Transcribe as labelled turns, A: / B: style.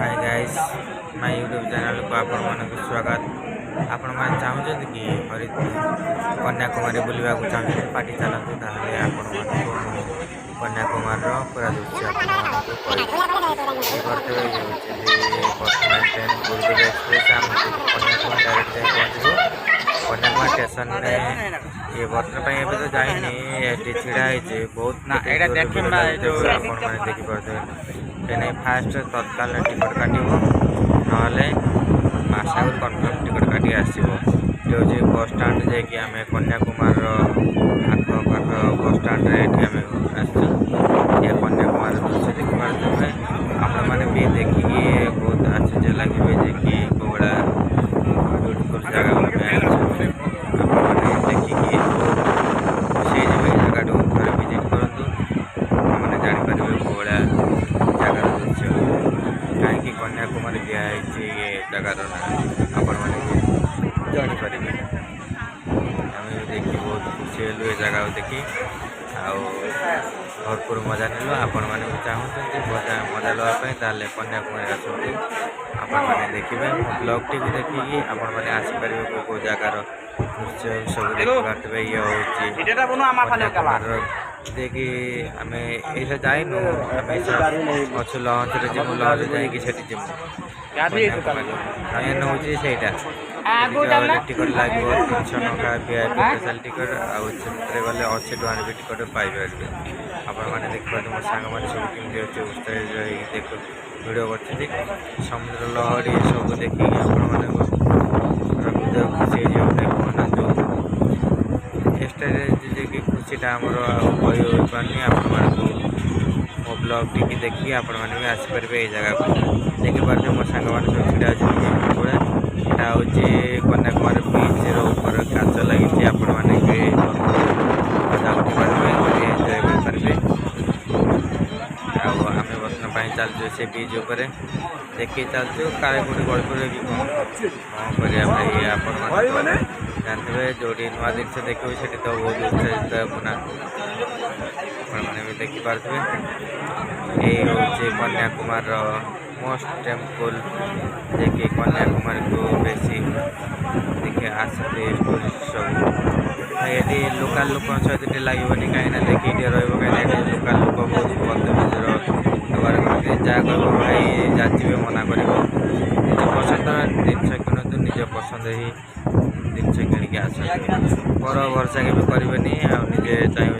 A: Hi guys my YouTube channel को आपण मानक स्वागत। आपण मान चाहते कि हरि कन्याकुमारी बुलवा को चाहते पार्टी चलतु ताहले आपण मानक कन्याकुमारी पूरा दृश्य आपण मानक करते वर्तमान ट्रेन गुरुदेव एक्सप्रेस आम कन्याकुमारी डायरेक्ट जाए पहुँचू कन्याकुमारी स्टेशन में ये बर्तमान एवं तो जाइनी ये छिड़ा है बहुत ना देखिपे नहीं फास्ट तत्काल टिकट काटो ना आशागुर कन्फर्म टिकट काटी आसो ये बस स्टाण्ड जाकि आम कन्याकुमारी आखपाख बस स्टाण्ड ये कन्याकुमारी दृश्य देखिए आपण मैंने भी देखिए बहुत आश्चर्य लगे कि कौड़ा ब्यूटीफुल जगह देखिए खुशी जगह थे विजिट करूँ मैंने जापर कौड़ा जगार दृश्य कहीं कन्याकुमारी दिखाई ये जगार ना आपण मैंने जापर आम देखी बहुत खुशी हेलु ये जगह देखी भरपूर मजा नेलु आपण मैंने चाहते मजा लवाई ताले कन्याकुमारी आसतु आपण मैंने देखिए ब्लॉग टी देखिए आपण मैंने आसीपर कौ जगार दृश्य सब देखिए ये हूँ देखी आम ये जाइनु अच्छु लंच जीवु लंच मेन हूँ से टिकट लगे 300 टका VIP स्पेशल टिकट आउे गले 80 टकर भी टिकट पाइपर आपने देखिए मो सांग मैंने सब कमी अच्छे उत्साहित देख भिड कर समुद्र लहरी सब देखिए आपण मैंने खुशी कहना जो कि खुशीटा आमर पानी आपण मो ब्लॉग टी देखिए आपण मैंने भी आसीपर ये जगह को देखिए मो सांग मैंने सब छिड़ा अच्छे यहाँ हूँ कन्याकुमारी बीच ऊपर काच लगी आपण मैंने मजा उठारे एंजय करेंगे आम बर्तमान चलचु से बीच उपर देखिए चलचु काले कौटी गड़ पड़े कि कौन करा आप जानते जो नुआ जिन देखिए से तो बहुत उत्साहित पुना मैंने भी देखिपे ये हूँ कन्याकुमारी मोस्ट टेम्पल जे कन्याकुमारी को बेसी देखिए आसते टूरिस्ट सब ये लोकाल लोक सहित लगे कहीं देखिए कहीं लोकाल लोक बहुत बदतमीज जहाँ कह भाई जाचिए मना कर निज पसंद जिन किणु निज पसंद ही जिन कि आस पर भरसा के करेंगे निजे चाहिए।